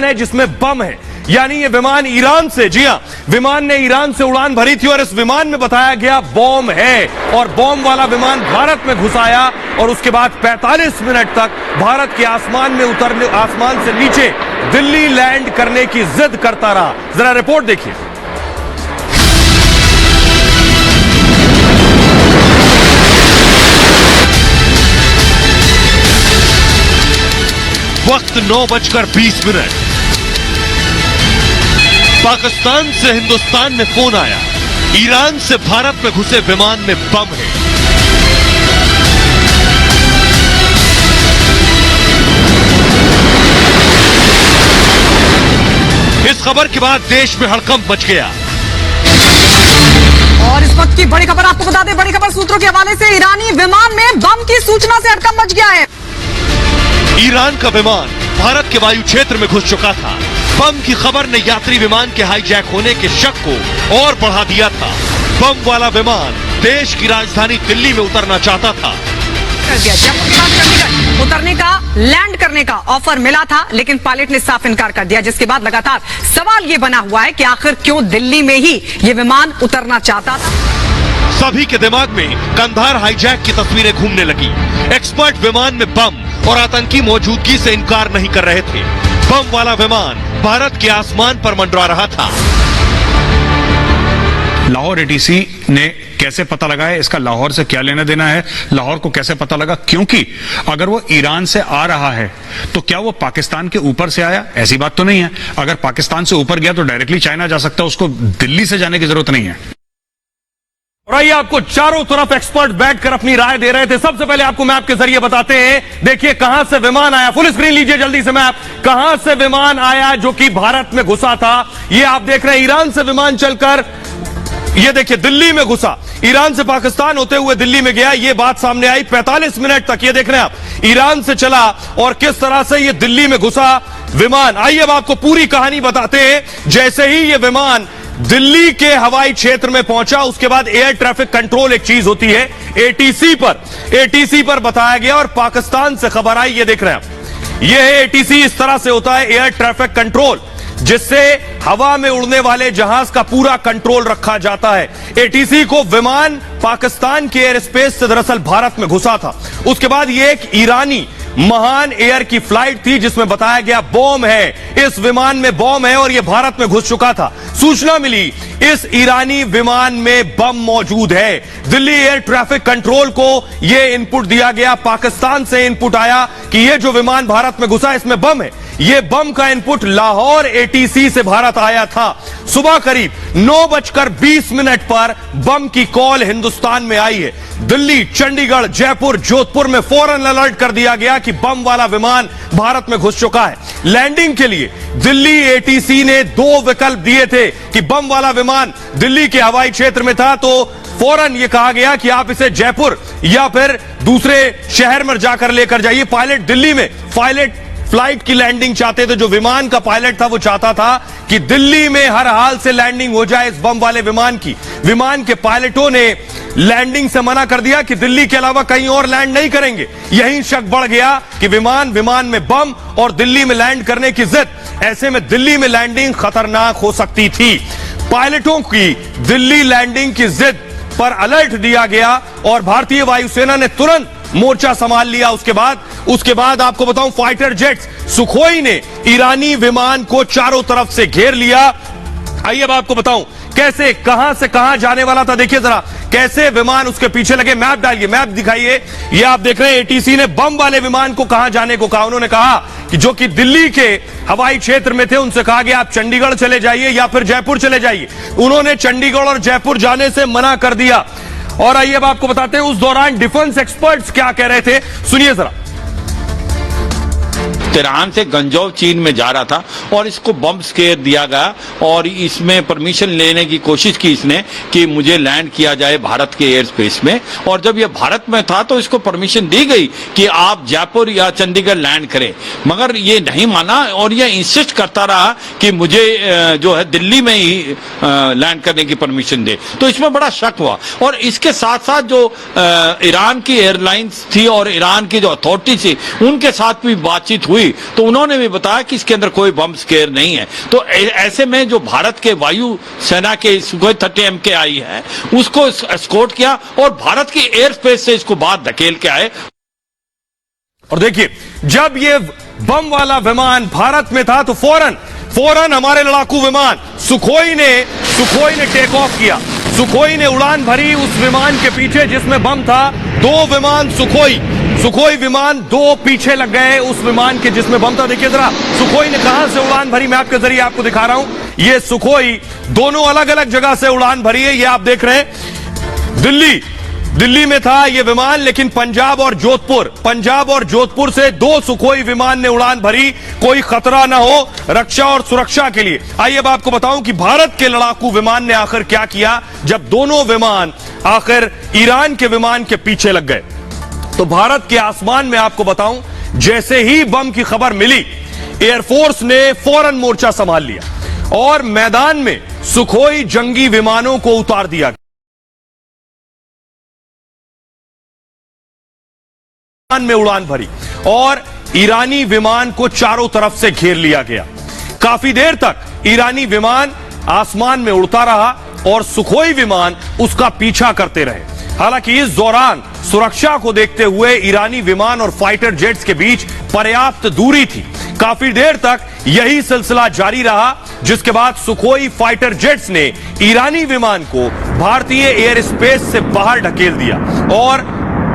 है जिसमें बम है, यानी ये विमान ईरान से, जी हां, विमान ने ईरान से उड़ान भरी थी और इस विमान में बताया गया बॉम्ब है और बॉम्ब वाला विमान भारत में घुसाया और उसके बाद 45 मिनट तक भारत के आसमान में उतरने, आसमान से नीचे दिल्ली लैंड करने की जिद करता रहा। जरा रिपोर्ट देखिए। वक्त 9:20। पाकिस्तान से हिंदुस्तान में फोन आया, ईरान से भारत में घुसे विमान में बम है। इस खबर के बाद देश में हड़कंप मच गया। और इस वक्त की बड़ी खबर आपको बता दें, बड़ी खबर सूत्रों के हवाले से, ईरानी विमान में बम की सूचना से हड़कंप मच गया है। ईरान का विमान भारत के वायु क्षेत्र में घुस चुका था। बम की खबर ने यात्री विमान के हाईजैक होने के शक को और बढ़ा दिया था। बम वाला विमान देश की राजधानी दिल्ली में उतरना चाहता था। जयपुर के बाद चंडीगढ़ उतरने का, लैंड करने का ऑफर मिला था, लेकिन पायलट ने साफ इनकार कर दिया, जिसके बाद लगातार सवाल ये बना हुआ है कि आखिर क्यों दिल्ली में ही ये विमान उतरना चाहता था। सभी के दिमाग में कंधार हाईजैक की तस्वीरें घूमने लगी। एक्सपर्ट विमान में बम और आतंकी मौजूदगी से इनकार नहीं कर रहे थे। बम वाला विमान भारत के आसमान पर मंडरा रहा था। लाहौर एटीसी ने कैसे पता लगाया, इसका लाहौर से क्या लेना देना है, लाहौर को कैसे पता लगा? क्योंकि अगर वो ईरान से आ रहा है तो क्या वो पाकिस्तान के ऊपर से आया? ऐसी बात तो नहीं है। अगर पाकिस्तान से ऊपर गया तो डायरेक्टली चाइना जा सकता है, उसको दिल्ली से जाने की जरूरत नहीं है। और आइए आपको चारों तरफ एक्सपर्ट बैठकर अपनी राय दे रहे थे। सबसे पहले आपको मैप के जरिए बताते हैं, देखिए कहां से विमान आया। फुल स्क्रीन लीजिए जल्दी से मैप, कहां से विमान आया जो कि भारत में घुसा था। ये आप देख रहे हैं, ईरान से विमान चलकर ये देखिए दिल्ली में घुसा, ईरान से पाकिस्तान होते हुए दिल्ली में गया। ये बात सामने आई 45 मिनट तक। ये देख रहे हैं आप, ईरान से चला और किस तरह से ये दिल्ली में घुसा विमान। आइए अब आपको पूरी कहानी बताते हैं। जैसे ही ये विमान दिल्ली के हवाई क्षेत्र में पहुंचा, उसके बाद एयर ट्रैफिक कंट्रोल एक चीज होती है, एटीसी पर बताया गया और पाकिस्तान से खबर आई। ये देख रहे हैं आप, ये है एटीसी। इस तरह से होता है एयर ट्रैफिक कंट्रोल, जिससे हवा में उड़ने वाले जहाज का पूरा कंट्रोल रखा जाता है। एटीसी को विमान पाकिस्तान के एयर स्पेस से दरअसल भारत में घुसा था। उसके बाद ये एक ईरानी महान एयर की फ्लाइट थी जिसमें बताया गया बॉम्ब है, इस विमान में बॉम्ब है और यह भारत में घुस चुका था। सूचना मिली इस ईरानी विमान में बम मौजूद है। दिल्ली एयर ट्रैफिक कंट्रोल को यह इनपुट दिया गया, पाकिस्तान से इनपुट आया कि यह जो विमान भारत में घुसा इसमें बम है। यह बम का इनपुट लाहौर एटीसी से भारत आया था। सुबह करीब 9:20 पर बम की कॉल हिंदुस्तान में आई है। दिल्ली, चंडीगढ़, जयपुर, जोधपुर में फौरन अलर्ट कर दिया गया कि बम वाला विमान भारत में घुस चुका है। लैंडिंग के लिए दिल्ली एटीसी ने 2 विकल्प दिए थे कि बम वाला विमान दिल्ली के हवाई क्षेत्र में था तो फौरन यह कहा गया कि आप इसे जयपुर या फिर दूसरे शहर में जाकर लेकर जाइए। पायलट दिल्ली में फ्लाइट की लैंडिंग चाहते थे। जो विमान का पायलट था वो चाहता था कि दिल्ली में हर हाल से लैंडिंग हो जाए इस बम वाले विमान की। विमान के पायलटों ने लैंडिंग से मना कर दिया कि दिल्ली के अलावा कहीं और लैंड नहीं करेंगे। यही शक बढ़ गया कि विमान में बम और दिल्ली में लैंड करने की जिद, ऐसे में दिल्ली में लैंडिंग खतरनाक हो सकती थी। पायलटों की दिल्ली लैंडिंग की जिद पर अलर्ट दिया गया और भारतीय वायुसेना ने तुरंत मोर्चा संभाल लिया। उसके बाद आपको बताऊं, फाइटर जेट्स सुखोई ने ईरानी विमान को चारों तरफ से घेर लिया। आइए अब आपको बताऊं कैसे, कहां से कहां जाने वाला था। देखिए जरा कैसे विमान उसके पीछे लगे। मैप डालिए, मैप दिखाइए। ये आप देख रहे हैं एटीसी ने बम वाले विमान को कहां जाने को कहा। उन्होंने कहा कि जो कि दिल्ली के हवाई क्षेत्र में थे उनसे कहा गया आप चंडीगढ़ चले जाइए या फिर जयपुर चले जाइए। उन्होंने चंडीगढ़ और जयपुर जाने से मना कर दिया। और आइए अब आपको बताते हैं उस दौरान डिफेंस एक्सपर्ट्स क्या कह रहे थे, सुनिए जरा। तेहरान से गंजौर चीन में जा रहा था और इसको बम स्केयर दिया गया और इसमें परमिशन लेने की कोशिश की इसने कि मुझे लैंड किया जाए भारत के एयर स्पेस में। और जब ये भारत में था तो इसको परमिशन दी गई कि आप जयपुर या चंडीगढ़ लैंड करें, मगर ये नहीं माना और ये इंसिस्ट करता रहा कि मुझे जो है दिल्ली में ही लैंड करने की परमिशन दे। तो इसमें बड़ा शक हुआ। और इसके साथ साथ जो ईरान की एयरलाइंस थी और ईरान की जो अथॉरिटी थी उनके साथ भी बातचीत हुई हुई तो उन्होंने भी बताया कि इसके अंदर कोई बम स्केयर नहीं है। तो ऐसे में जो भारत के वायु सेना के सुखोई 30 MKI है उसको एस्कॉर्ट किया और भारत की एयर स्पेस से इसको बाहर धकेल के आए। और देखिए, जब ये बम वाला विमान भारत में था तो फौरन हमारे लड़ाकू विमान सुखोई ने टेक ऑफ किया। सुखोई ने उड़ान भरी उस विमान के पीछे जिसमें बम था। 2 विमान सुखोई विमान 2 पीछे लग गए उस विमान के जिसमें बम था। देखिए जरा सुखोई ने कहां से उड़ान भरी, मैं आपके जरिए आपको दिखा रहा हूं। ये सुखोई दोनों अलग अलग जगह से उड़ान भरी है। ये आप देख रहे हैं दिल्ली में था ये विमान, लेकिन पंजाब और जोधपुर से 2 सुखोई विमान ने उड़ान भरी, कोई खतरा ना हो रक्षा और सुरक्षा के लिए। आइए अब आपको बताऊं कि भारत के लड़ाकू विमान ने आखिर क्या किया जब दोनों विमान आखिर ईरान के विमान के पीछे लग गए। तो भारत के आसमान में आपको बताऊं, जैसे ही बम की खबर मिली एयरफोर्स ने फौरन मोर्चा संभाल लिया और मैदान में सुखोई जंगी विमानों को उतार दिया। में उड़ान भरी और ईरानी विमान को चारों तरफ से घेर लिया गया। काफी देर तक ईरानी विमान आसमान में उड़ता रहा और सुखोई विमान उसका पीछा करते रहे। हालांकि इस दौरान सुरक्षा को देखते हुए ईरानी विमान और फाइटर जेट्स के बीच पर्याप्त दूरी थी। काफी देर तक यही सिलसिला जारी रहा, जिसके बाद सुखोई फाइटर जेट्स ने ईरानी विमान को भारतीय एयर स्पेस से बाहर ढकेल दिया और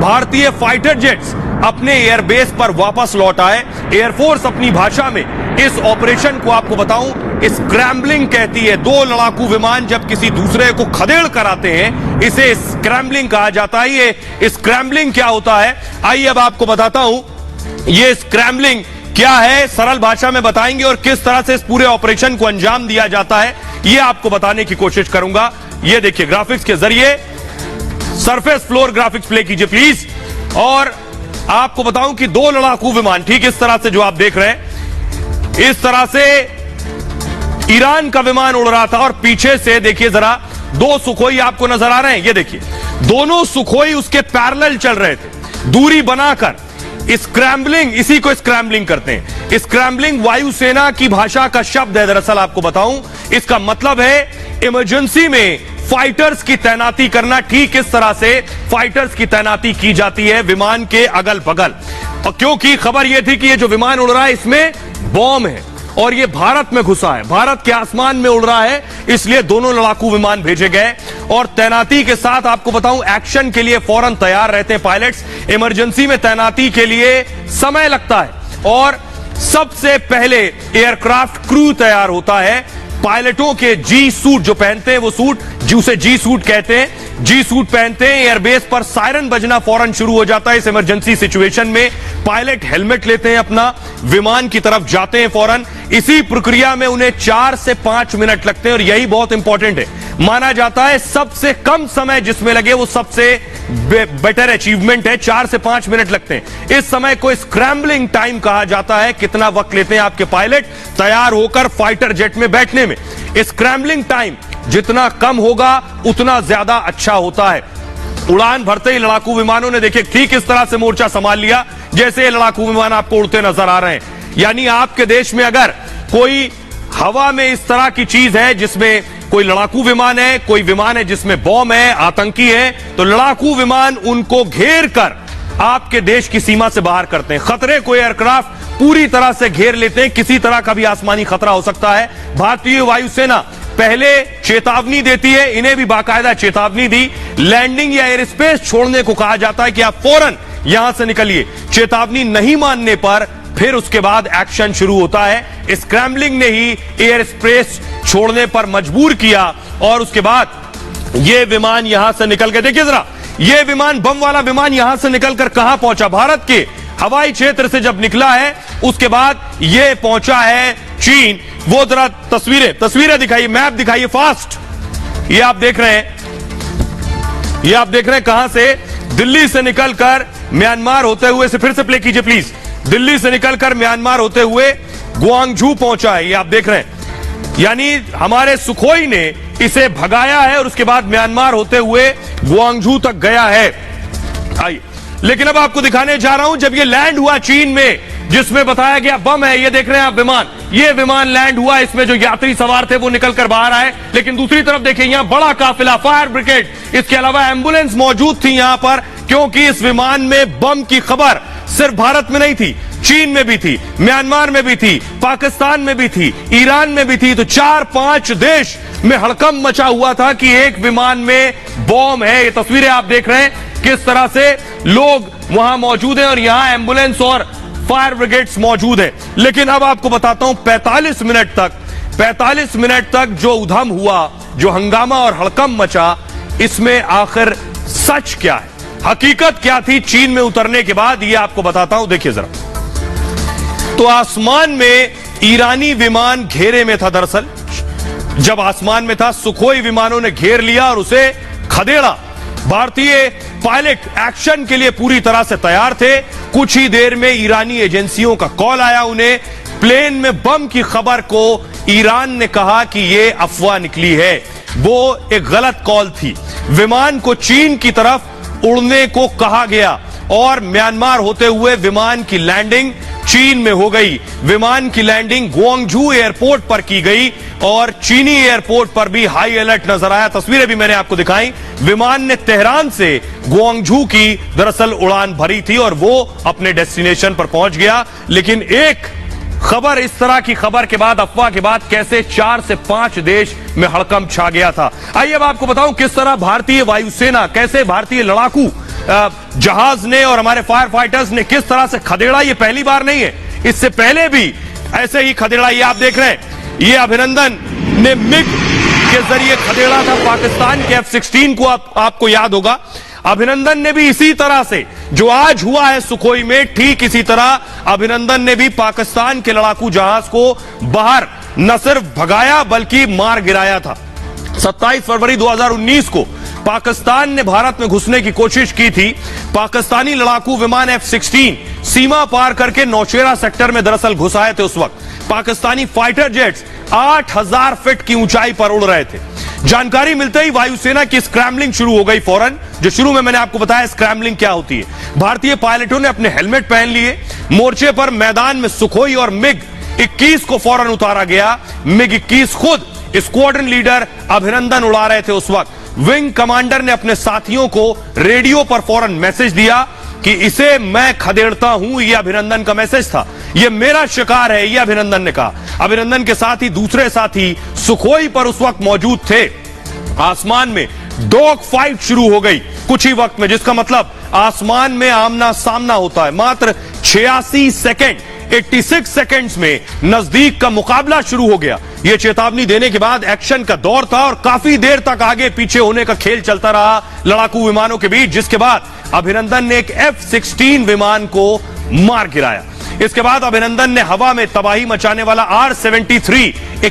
भारतीय फाइटर जेट्स अपने एयरबेस पर वापस लौट आए। एयरफोर्स अपनी भाषा में इस ऑपरेशन को आपको बताऊं स्क्रैम्बलिंग कहती है। 2 लड़ाकू विमान जब किसी दूसरे को खदेड़ कर आते हैं इसे स्क्रैम्बलिंग कहा जाता है। ये स्क्रैम्बलिंग क्या होता है, आइए अब आपको बताता हूं ये स्क्रैम्बलिंग क्या है, सरल भाषा में बताएंगे और किस तरह से इस पूरे ऑपरेशन को अंजाम दिया जाता है ये आपको बताने की कोशिश करूंगा। ये देखिए ग्राफिक्स के जरिए सरफेस फ्लोर ग्राफिक्स प्ले कीजिए प्लीज। और आपको बताऊं कि 2 लड़ाकू विमान ठीक इस तरह से जो आप देख रहे हैं, इस तरह से ईरान का विमान उड़ रहा था और पीछे से देखिए जरा 2 सुखोई आपको नजर आ रहे हैं। ये देखिए दोनों सुखोई उसके पैरेलल चल रहे थे दूरी बनाकर। स्क्रैम्बलिंग, इसी को स्क्रैम्बलिंग करते हैं। स्क्रैम्बलिंग वायुसेना की भाषा का शब्द है। दरअसल आपको बताऊं इसका मतलब है इमरजेंसी में फाइटर्स की तैनाती करना। ठीक इस तरह से फाइटर्स की तैनाती की जाती है विमान के अगल बगल। और क्योंकि खबर यह थी कि ये जो विमान उड़ रहा है इसमें बॉम्ब है और ये भारत में घुसा है, भारत के आसमान में उड़ रहा है, इसलिए दोनों लड़ाकू विमान भेजे गए और तैनाती के साथ आपको बताऊं एक्शन के लिए फौरन तैयार रहते हैं पायलट्स। इमरजेंसी में तैनाती के लिए समय लगता है और सबसे पहले एयरक्राफ्ट क्रू तैयार होता है। पायलटों के जी सूट जो पहनते हैं वो सूट जिसे जी सूट कहते हैं, जी सूट पहनते हैं। एयरबेस पर सायरन बजना फौरन शुरू हो जाता है। इस इमरजेंसी सिचुएशन में पायलट हेलमेट लेते हैं अपना, विमान की तरफ जाते हैं फौरन। इसी प्रक्रिया में उन्हें 4 से 5 मिनट लगते हैं और यही बहुत इंपॉर्टेंट है। माना जाता है सबसे कम समय जिसमें लगे वो सबसे बेटर अचीवमेंट है। 4 से 5 मिनट लगते हैं। इस समय को स्क्रैम्बलिंग टाइम कहा जाता है। कितना वक्त लेते हैं आपके पायलट तैयार होकर फाइटर जेट में बैठने में। स्क्रैम्बलिंग टाइम जितना कम होगा उतना ज्यादा अच्छा होता है। उड़ान भरते ही लड़ाकू विमानों ने देखिए ठीक इस तरह से मोर्चा संभाल लिया जैसे ये लड़ाकू विमान आपको उड़ते नजर आ रहे हैं। यानी आपके देश में अगर कोई हवा में इस तरह की चीज है जिसमें कोई लड़ाकू विमान है, कोई विमान है जिसमें बॉम्ब है, आतंकी है, तो लड़ाकू विमान उनको घेर कर आपके देश की सीमा से बाहर करते हैं। खतरे को एयरक्राफ्ट पूरी तरह से घेर लेते हैं। किसी तरह का भी आसमानी खतरा हो सकता है। भारतीय वायुसेना पहले चेतावनी देती है, इन्हें भी बाकायदा चेतावनी दी। लैंडिंग या एयर स्पेस छोड़ने को कहा जाता है कि आप फौरन यहां से निकलिए। चेतावनी नहीं मानने पर फिर उसके बाद एक्शन शुरू होता है। स्क्रैम्बलिंग ने ही एयर स्पेस छोड़ने पर मजबूर किया और उसके बाद यह विमान यहां से निकल के देखिए जरा, यह विमान बम वाला विमान यहां से निकलकर कहां पहुंचा, भारत के हवाई क्षेत्र से जब निकला है उसके बाद यह पहुंचा है चीन। वो जरा तस्वीरें दिखाइए, मैप दिखाइए फास्ट। ये आप देख रहे हैं, ये आप देख रहे हैं कहां से, दिल्ली से निकलकर म्यांमार होते हुए, से फिर से प्ले कीजिए प्लीज, दिल्ली से निकलकर म्यांमार होते हुए ग्वांगझू पहुंचा है। ये आप देख रहे हैं, यानी हमारे सुखोई ने इसे भगाया है और उसके बाद म्यांमार होते हुए ग्वांगझू तक गया है। आइए, लेकिन अब आपको दिखाने जा रहा हूं जब ये लैंड हुआ चीन में जिसमें बताया गया बम है। ये देख रहे हैं आप विमान, ये विमान लैंड हुआ, इसमें जो यात्री सवार थे वो निकलकर बाहर आए। लेकिन दूसरी तरफ देखिए यहां बड़ा काफिला, फायर ब्रिगेड, इसके अलावा एम्बुलेंस मौजूद थी यहां पर, क्योंकि इस विमान में बम की खबर सिर्फ भारत में नहीं थी, चीन में भी थी, म्यांमार में भी थी, पाकिस्तान में भी थी, ईरान में भी थी। तो 4-5 देश में हड़कंप मचा हुआ था कि एक विमान में बॉम्ब है। ये तस्वीरें आप देख रहे हैं किस तरह से लोग वहां मौजूद हैं और यहां एम्बुलेंस और फायर ब्रिगेड्स मौजूद है। लेकिन अब आपको बताता हूं 45 मिनट तक जो उधम हुआ, जो हंगामा और हड़कंप मचा, इसमें आखिर सच क्या है, हकीकत क्या थी चीन में उतरने के बाद, ये आपको बताता हूं। देखिए जरा, तो आसमान में ईरानी विमान घेरे में था। दरअसल जब आसमान में था, सुखोई विमानों ने घेर लिया और उसे खदेड़ा। भारतीय पायलट एक्शन के लिए पूरी तरह से तैयार थे। कुछ ही देर में ईरानी एजेंसियों का कॉल आया उन्हें। प्लेन में बम की खबर को ईरान ने कहा कि यह निकली है, वो एक गलत कॉल थी। विमान को चीन की तरफ उड़ने को कहा गया और म्यांमार होते हुए विमान की लैंडिंग चीन में हो गई। विमान की लैंडिंग ग्वांगझू एयरपोर्ट पर की गई और चीनी एयरपोर्ट पर भी हाई अलर्ट नजर आया। तस्वीरें भी मैंने आपको दिखाई। विमान ने तेहरान से ग्वांगझू की दरअसल उड़ान भरी थी और वो अपने डेस्टिनेशन पर पहुंच गया। लेकिन एक खबर, इस तरह की खबर के बाद, अफवाह के बाद, कैसे 4 से 5 देश में हड़कंप छा गया था। आइए अब आपको बताऊं किस तरह भारतीय वायुसेना, कैसे भारतीय लड़ाकू जहाज ने और हमारे फायर फाइटर्स ने किस तरह से खदेड़ा। ये पहली बार नहीं है, इससे पहले भी ऐसे ही खदेड़ा। ये आप देख रहे हैं, ये अभिनंदन ने मिग के जरिए खदेड़ा था पाकिस्तान के F-16 को। आपको याद होगा, अभिनंदन ने भी इसी तरह से, जो आज हुआ है सुखोई में, ठीक इसी तरह अभिनंदन ने भी पाकिस्तान के लड़ाकू जहाज को बाहर न सिर्फ भगाया बल्कि मार गिराया था। 27 फरवरी 2019 को पाकिस्तान ने भारत में घुसने की कोशिश की थी। पाकिस्तानी लड़ाकू विमान F-16 सीमा पार करके नौशेरा सेक्टर में दरअसल घुस आए थे। उस वक्त पाकिस्तानी फाइटर जेट्स 8000 फीट की ऊंचाई पर उड़ रहे थे। जानकारी मिलते ही वायुसेना की स्क्रैम्बलिंग शुरू हो गई फौरन। जो शुरू में मैंने आपको बताया स्क्रैम्बलिंग क्या होती है। भारतीय पायलटों ने अपने हेलमेट पहन लिए। मोर्चे पर मैदान में सुखोई और मिग 21 को फौरन उतारा गया। मिग 21 खुद स्क्वाड्रन लीडर अभिनंदन उड़ा रहे थे। उस वक्त विंग कमांडर ने अपने साथियों को रेडियो पर फौरन मैसेज दिया कि इसे मैं खदेड़ता हूं। यह अभिनंदन का मैसेज था, यह मेरा शिकार है, यह अभिनंदन ने कहा। अभिनंदन के साथ ही दूसरे साथी सुखोई पर उस वक्त मौजूद थे। आसमान में डॉग फाइट शुरू हो गई कुछ ही वक्त में, जिसका मतलब आसमान में आमना सामना होता है। मात्र 86 सेकेंड 86 सेकेंड्स में नजदीक का मुकाबला शुरू हो गया। यह चेतावनी देने के बाद एक्शन का दौर था और काफी देर तक आगे पीछे होने का खेल चलता रहा लड़ाकू विमानों के बीच, जिसके बाद अभिनंदन ने एक F-16 विमान को मार गिराया। इसके बाद अभिनंदन ने हवा में तबाही मचाने वाला R-73